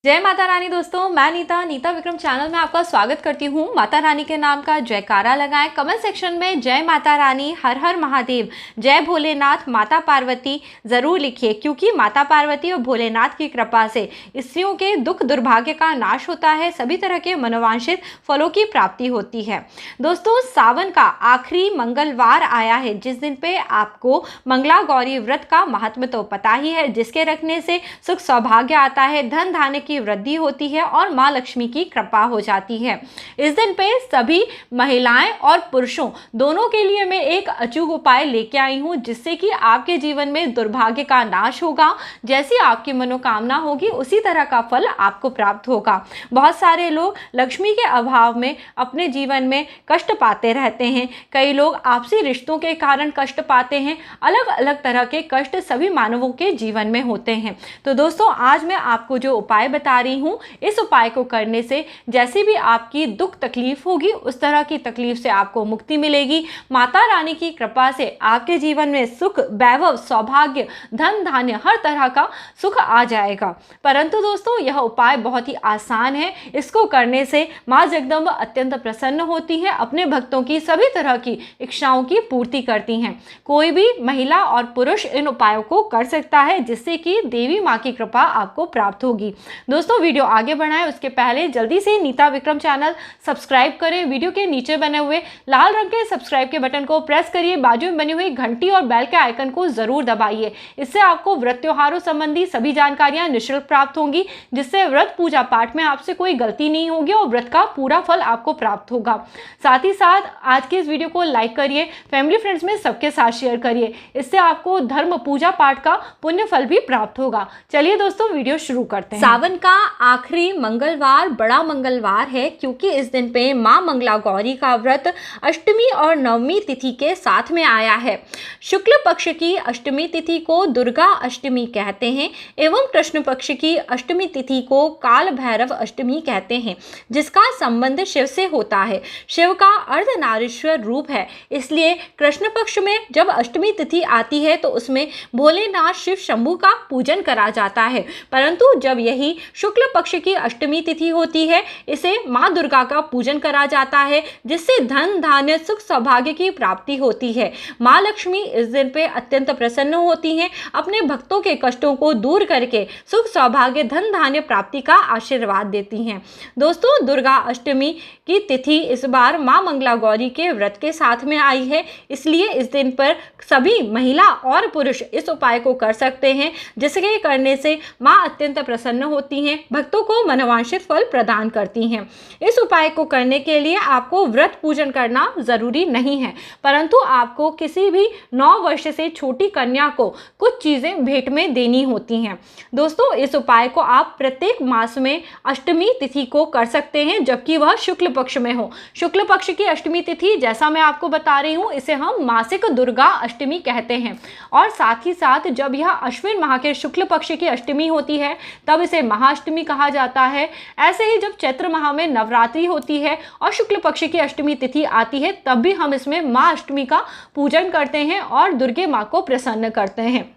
जय माता रानी दोस्तों, मैं नीता विक्रम चैनल में आपका स्वागत करती हूँ। माता रानी के नाम का जयकारा लगाएं। कमेंट सेक्शन में जय माता रानी, हर हर महादेव, जय भोलेनाथ, माता पार्वती ज़रूर लिखिए, क्योंकि माता पार्वती और भोलेनाथ की कृपा से स्त्रियों के दुख दुर्भाग्य का नाश होता है, सभी तरह के मनोवांछित फलों की प्राप्ति होती है। दोस्तों, सावन का आखिरी मंगलवार आया है, जिस दिन पे आपको मंगला गौरी व्रत का महत्व तो पता ही है, जिसके रखने से सुख सौभाग्य आता है, धन धान्य की वृद्धि होती है और मां लक्ष्मी की कृपा हो जाती है। इस दिन पे सभी महिलाएं और पुरुषों दोनों के लिए मैं एक अचूक उपाय लेके आई हूं, जिससे कि आपके जीवन में दुर्भाग्य का नाश होगा। जैसी आपकी मनोकामना होगी उसी तरह का फल आपको प्राप्त होगा। बहुत सारे लोग लक्ष्मी के अभाव में अपने जीवन में कष्ट पाते रहते हैं। कई लोग आपसी रिश्तों के कारण कष्ट पाते हैं। अलग अलग तरह के कष्ट सभी मानवों के जीवन में होते हैं। तो दोस्तों, आज मैं आपको जो उपाय बता रही हूँ, इस उपाय को करने से जैसी भी आपकी दुख तकलीफ होगी उस तरह की तकलीफ से आपको मुक्ति मिलेगी। माता रानी की कृपा से आपके जीवन में सुख, वैभव, सौभाग्य, धन धान्य, हर तरह का सुख आ जाएगा। परंतु दोस्तों, यह उपाय बहुत ही आसान है। इसको करने से माँ जगदम्बा अत्यंत प्रसन्न होती है, अपने भक्तों की सभी तरह की इच्छाओं की पूर्ति करती हैं। कोई भी महिला और पुरुष इन उपायों को कर सकता है, जिससे कि देवी माँ की कृपा आपको प्राप्त होगी। दोस्तों, वीडियो आगे बढ़ाएं उसके पहले जल्दी से नीता विक्रम चैनल सब्सक्राइब करें। वीडियो के नीचे बने हुए लाल रंग के सब्सक्राइब के बटन को प्रेस करिए, बाजू में बनी हुई घंटी और बेल के आइकन को जरूर दबाइए। इससे आपको व्रत त्योहारों संबंधी सभी जानकारियां निःशुल्क प्राप्त होंगी, जिससे व्रत पूजा पाठ में आपसे कोई गलती नहीं होगी और व्रत का पूरा फल आपको प्राप्त होगा। साथ ही साथ आज के इस वीडियो को लाइक करिए, फैमिली फ्रेंड्स में सबके साथ शेयर करिए। इससे आपको धर्म पूजा पाठ का पुण्य फल भी प्राप्त होगा। चलिए दोस्तों, वीडियो शुरू करते हैं। सावन का आखिरी मंगलवार बड़ा मंगलवार है, क्योंकि इस दिन पे मां मंगला गौरी का व्रत अष्टमी और नवमी तिथि के साथ में आया है। शुक्ल पक्ष की अष्टमी तिथि को दुर्गा अष्टमी कहते हैं एवं कृष्ण पक्ष की अष्टमी तिथि को काल भैरव अष्टमी कहते हैं, जिसका संबंध शिव से होता है। शिव का अर्धनारीश्वर रूप है, इसलिए कृष्ण पक्ष में जब अष्टमी तिथि आती है तो उसमें भोलेनाथ शिव शंभू का पूजन करा जाता है। परंतु जब यही शुक्ल पक्ष की अष्टमी तिथि होती है, इसे मां दुर्गा का पूजन करा जाता है, जिससे धन धान्य सुख सौभाग्य की प्राप्ति होती है। मां लक्ष्मी इस दिन पे अत्यंत प्रसन्न होती हैं, अपने भक्तों के कष्टों को दूर करके सुख सौभाग्य धन धान्य प्राप्ति का आशीर्वाद देती हैं। दोस्तों, दुर्गा अष्टमी की तिथि इस बार मां मंगला गौरी के व्रत के साथ में आई है, इसलिए इस दिन पर सभी महिला और पुरुष इस उपाय को कर सकते हैं, जिसके करने से मां अत्यंत प्रसन्न होती हैं, भक्तों को मनोवांछित फल प्रदान करती हैं। इस उपाय को करने के लिए आपको व्रत पूजन करना जरूरी नहीं है, परंतु आपको किसी भी 9 वर्ष से छोटी कन्या को कुछ चीजें भेंट में देनी होती हैं। दोस्तों, इस उपाय को आप प्रत्येक मास में अष्टमी तिथि को कर सकते हैं, जबकि वह शुक्ल पक्ष में हो। शुक्ल पक्ष की अष्टमी तिथि, जैसा मैं आपको बता रही हूँ, इसे हम मासिक दुर्गा अष्टमी कहते हैं। और साथ ही साथ जब यह अश्विन माह के शुक्ल पक्ष की अष्टमी होती है, तब इसे महाअष्टमी कहा जाता है। ऐसे ही जब चैत्र माह में नवरात्रि होती है और शुक्ल पक्ष की अष्टमी तिथि आती है, तब भी हम इसमें मां अष्टमी का पूजन करते हैं और दुर्गे मां को प्रसन्न करते हैं।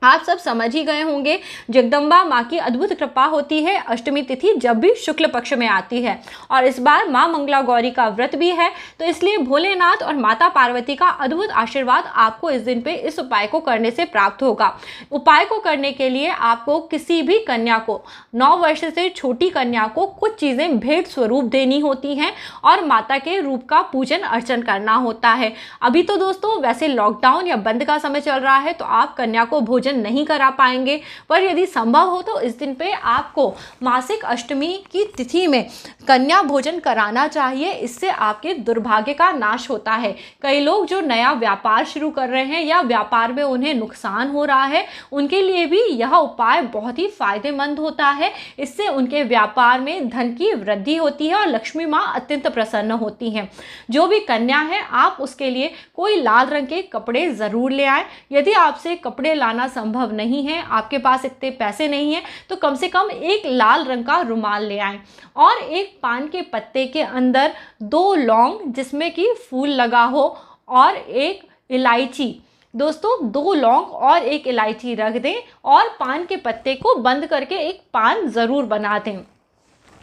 आप सब समझ ही गए होंगे, जगदम्बा माँ की अद्भुत कृपा होती है अष्टमी तिथि जब भी शुक्ल पक्ष में आती है। और इस बार माँ मंगला गौरी का व्रत भी है, तो इसलिए भोलेनाथ और माता पार्वती का अद्भुत आशीर्वाद आपको इस दिन पे इस उपाय को करने से प्राप्त होगा। उपाय को करने के लिए आपको किसी भी कन्या को, 9 वर्ष से छोटी कन्या को कुछ चीज़ें भेंट स्वरूप देनी होती हैं और माता के रूप का पूजन अर्चन करना होता है। अभी तो दोस्तों वैसे लॉकडाउन या बंद का समय चल रहा है, तो आप कन्या को भोजन नहीं करा पाएंगे, पर यदि संभव हो तो इस दिन पे आपको मासिक अष्टमी की तिथि में कन्या भोजन कराना चाहिए। इससे आपके दुर्भाग्य का नाश होता है। कई लोग जो नया व्यापार शुरू कर रहे हैं या व्यापार में उन्हें नुकसान हो रहा है, उनके लिए भी यह उपाय बहुत ही फायदेमंद होता है। इससे उनके व्यापार में धन की वृद्धि होती है और लक्ष्मी माँ अत्यंत प्रसन्न होती हैं। जो भी कन्या है, आप उसके लिए कोई लाल रंग के कपड़े जरूर ले आए। यदि आपसे कपड़े लाना संभव नहीं है, आपके पास इतने पैसे नहीं है, तो कम से कम एक लाल रंग का रुमाल ले आएं और एक पान के पत्ते के अंदर 2 लौंग जिसमें कि फूल लगा हो और एक इलायची दोस्तों 2 लौंग और 1 इलायची रख दें और पान के पत्ते को बंद करके एक पान ज़रूर बना दें।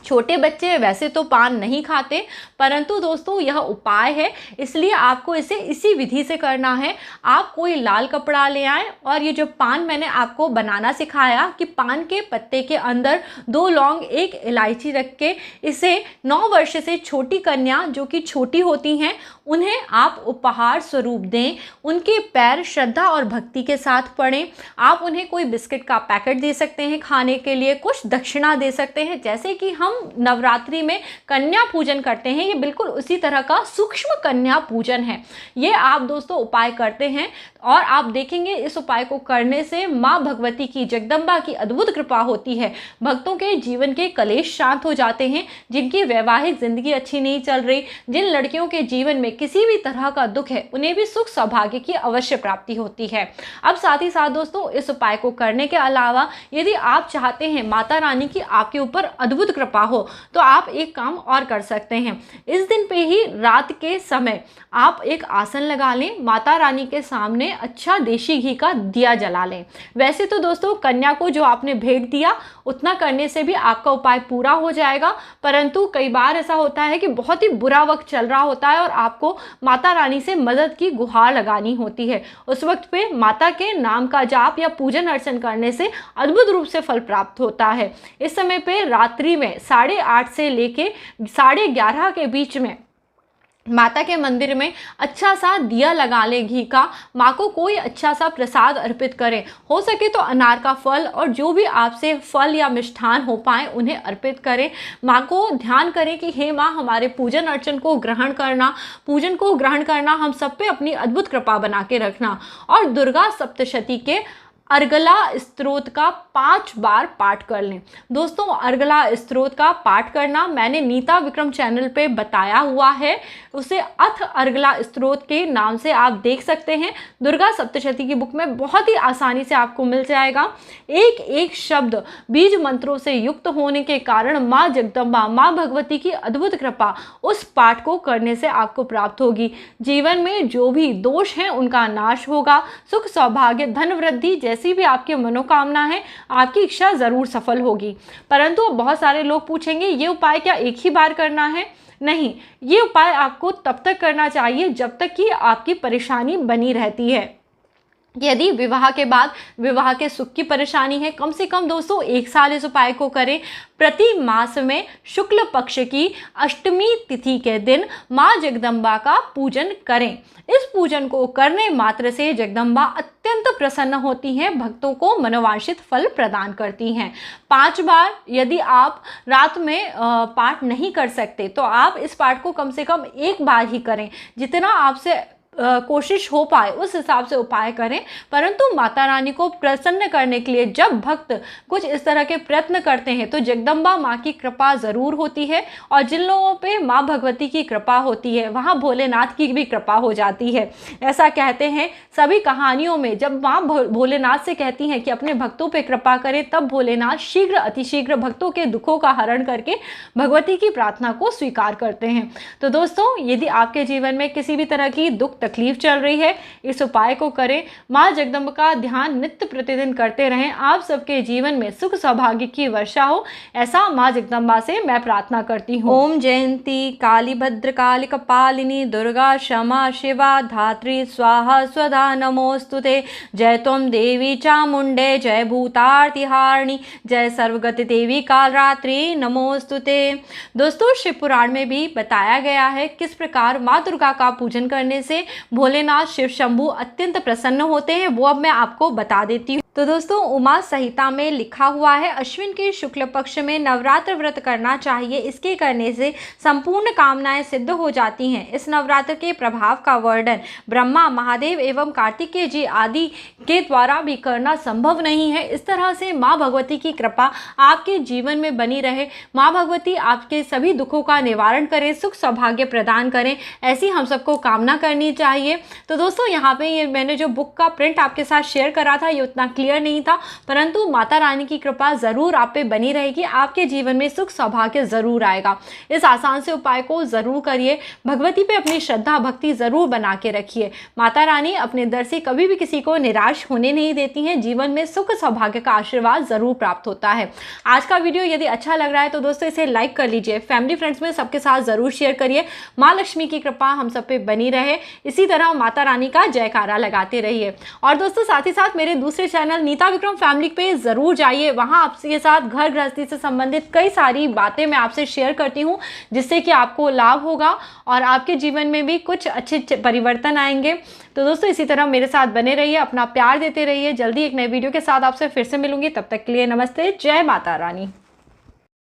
छोटे बच्चे वैसे तो पान नहीं खाते, परंतु दोस्तों यह उपाय है, इसलिए आपको इसे इसी विधि से करना है। आप कोई लाल कपड़ा ले आएँ और ये जो पान मैंने आपको बनाना सिखाया कि पान के पत्ते के अंदर 2 लौंग 1 इलायची रख के इसे 9 वर्ष से छोटी कन्या जो कि छोटी होती हैं उन्हें आप उपहार स्वरूप दें। उनके पैर श्रद्धा और भक्ति के साथ पड़ें। आप उन्हें कोई बिस्किट का पैकेट दे सकते हैं खाने के लिए, कुछ दक्षिणा दे सकते हैं। जैसे कि हम नवरात्रि में कन्या पूजन करते हैं, ये बिल्कुल उसी तरह का सूक्ष्म कन्या पूजन है। ये आप दोस्तों उपाय करते हैं और आप देखेंगे इस उपाय को करने से माँ भगवती की, जगदम्बा की अद्भुत कृपा होती है। भक्तों के जीवन के कलेश शांत हो जाते हैं। जिनकी वैवाहिक जिंदगी अच्छी नहीं चल रही, जिन लड़कियों के जीवन में किसी भी तरह का दुख है, उन्हें भी सुख सौभाग्य की अवश्य प्राप्ति होती है। अब साथ ही साथ दोस्तों इस उपाय को करने के अलावा यदि आप चाहते हैं माता रानी की आपके ऊपर अद्भुत कृपा हो तो आप एक काम और कर सकते हैं। इस दिन पे ही रात के समय आप एक आसन लगा लें, माता रानी के सामने अच्छा देशी घी का दिया जला लें। वैसे तो दोस्तों कन्या को जो आपने भेंट दिया उतना करने से भी आपका उपाय पूरा हो जाएगा, परंतु कई बार ऐसा होता है कि बहुत ही बुरा वक्त चल रहा होता है और आपको माता रानी से मदद की गुहार लगानी होती है। उस वक्त पे माता के नाम का जाप या पूजन अर्चन करने से अद्भुत रूप से फल प्राप्त होता है। इस समय पे रात्रि में 8:30 से लेके 11:30 के बीच में माता के मंदिर में अच्छा सा दिया लगा लें घी का। माँ को कोई अच्छा सा प्रसाद अर्पित करें, हो सके तो अनार का फल और जो भी आपसे फल या मिष्ठान हो पाए उन्हें अर्पित करें। माँ को ध्यान करें कि हे माँ हमारे पूजन अर्चन को ग्रहण करना, पूजन को ग्रहण करना, हम सब पे अपनी अद्भुत कृपा बना के रखना। और दुर्गा सप्तशती के अर्गला स्तोत्र का 5 बार पाठ कर लें। दोस्तों अर्गला स्तोत्र का पाठ करना मैंने नीता विक्रम चैनल पे बताया हुआ है, उसे अथ अर्गला स्तोत्र के नाम से आप देख सकते हैं। दुर्गा सप्तशती की बुक में बहुत ही आसानी से आपको मिल जाएगा। एक एक शब्द बीज मंत्रों से युक्त होने के कारण माँ जगदम्बा, माँ भगवती की अद्भुत कृपा उस पाठ को करने से आपको प्राप्त होगी। जीवन में जो भी दोष हैं उनका नाश होगा। सुख सौभाग्य धन वृद्धि जैसी भी आपकी मनोकामना है, आपकी इच्छा जरूर सफल होगी। परंतु बहुत सारे लोग पूछेंगे ये उपाय क्या एक ही बार करना है? नहीं, ये उपाय आपको तब तक करना चाहिए जब तक कि आपकी परेशानी बनी रहती है। यदि विवाह के बाद विवाह के सुख की परेशानी है, कम से कम दोस्तों 1 साल इस उपाय को करें। प्रति मास में शुक्ल पक्ष की अष्टमी तिथि के दिन माँ जगदम्बा का पूजन करें। इस पूजन को करने मात्र से जगदम्बा अत्यंत प्रसन्न होती हैं, भक्तों को मनोवांछित फल प्रदान करती हैं। 5 बार यदि आप रात में पाठ नहीं कर सकते तो आप इस पाठ को कम से कम 1 बार ही करें। जितना आपसे कोशिश हो पाए उस हिसाब से उपाय करें। परंतु माता रानी को प्रसन्न करने के लिए जब भक्त कुछ इस तरह के प्रयत्न करते हैं तो जगदम्बा माँ की कृपा ज़रूर होती है। और जिन लोगों पे माँ भगवती की कृपा होती है वहाँ भोलेनाथ की भी कृपा हो जाती है। ऐसा कहते हैं सभी कहानियों में, जब माँ भोलेनाथ से कहती हैं कि अपने भक्तों पे कृपा करें, तब भोलेनाथ शीघ्र अतिशीघ्र भक्तों के दुखों का हरण करके भगवती की प्रार्थना को स्वीकार करते हैं। तो दोस्तों यदि आपके जीवन में किसी भी तरह की दुख तकलीफ चल रही है, इस उपाय को करें। माँ जगदम्बा का ध्यान नित्य प्रतिदिन करते रहें। आप सबके जीवन में सुख सौभाग्य की वर्षा हो, ऐसा माँ जगदम्बा से मैं प्रार्थना करती हूँ। ओम जयंती काली भद्र काली कपालिनी दुर्गा क्षमा शिवा धात्री स्वाहा स्वधा नमोस्तुते। जय त्वं देवी चामुंडे जय भूतार्तिहारिणी जय सर्वगति देवी कालरात्रि नमोस्तुते। दोस्तों शिव पुराण में भी बताया गया है किस प्रकार माँ दुर्गा का पूजन करने से भोलेनाथ शिव शंभू अत्यंत प्रसन्न होते हैं, वो अब मैं आपको बता देती हूँ। तो दोस्तों उमा संहिता में लिखा हुआ है अश्विन के शुक्ल पक्ष में नवरात्र व्रत करना चाहिए। इसके करने से संपूर्ण कामनाएं सिद्ध हो जाती हैं। इस नवरात्र के प्रभाव का वर्णन ब्रह्मा, महादेव एवं कार्तिकेय जी आदि के द्वारा भी करना संभव नहीं है। इस तरह से माँ भगवती की कृपा आपके जीवन में बनी रहे। माँ भगवती आपके सभी दुखों का निवारण करें, सुख सौभाग्य प्रदान करें, ऐसी हम सबको कामना करनी चाहिए। तो दोस्तों यहाँ पे ये मैंने जो बुक का प्रिंट आपके साथ शेयर करा था ये उतना क्लियर नहीं था, परंतु माता रानी की कृपा ज़रूर आप पे बनी रहेगी, आपके जीवन में सुख सौभाग्य ज़रूर आएगा। इस आसान से उपाय को ज़रूर करिए, भगवती पे अपनी श्रद्धा भक्ति ज़रूर बना के रखिए। माता रानी अपने दर से कभी भी किसी को निराश होने नहीं देती हैं, जीवन में सुख सौभाग्य का आशीर्वाद ज़रूर प्राप्त होता है। आज का वीडियो यदि अच्छा लग रहा है तो दोस्तों इसे लाइक कर लीजिए, फैमिली फ्रेंड्स में सबके साथ ज़रूर शेयर करिए। माँ लक्ष्मी की कृपा हम सब पे बनी रहे, इसी तरह माता रानी का जयकारा लगाते रहिए। और दोस्तों साथ ही साथ मेरे दूसरे चैनल नीता विक्रम फैमिली पे ज़रूर जाइए, वहाँ आपके साथ घर गृहस्थी से संबंधित कई सारी बातें मैं आपसे शेयर करती हूँ, जिससे कि आपको लाभ होगा और आपके जीवन में भी कुछ अच्छे परिवर्तन आएंगे। तो दोस्तों इसी तरह मेरे साथ बने रहिए, अपना प्यार देते रहिए। जल्दी एक नए वीडियो के साथ आपसे फिर से मिलूंगी, तब तक के लिए नमस्ते, जय माता रानी।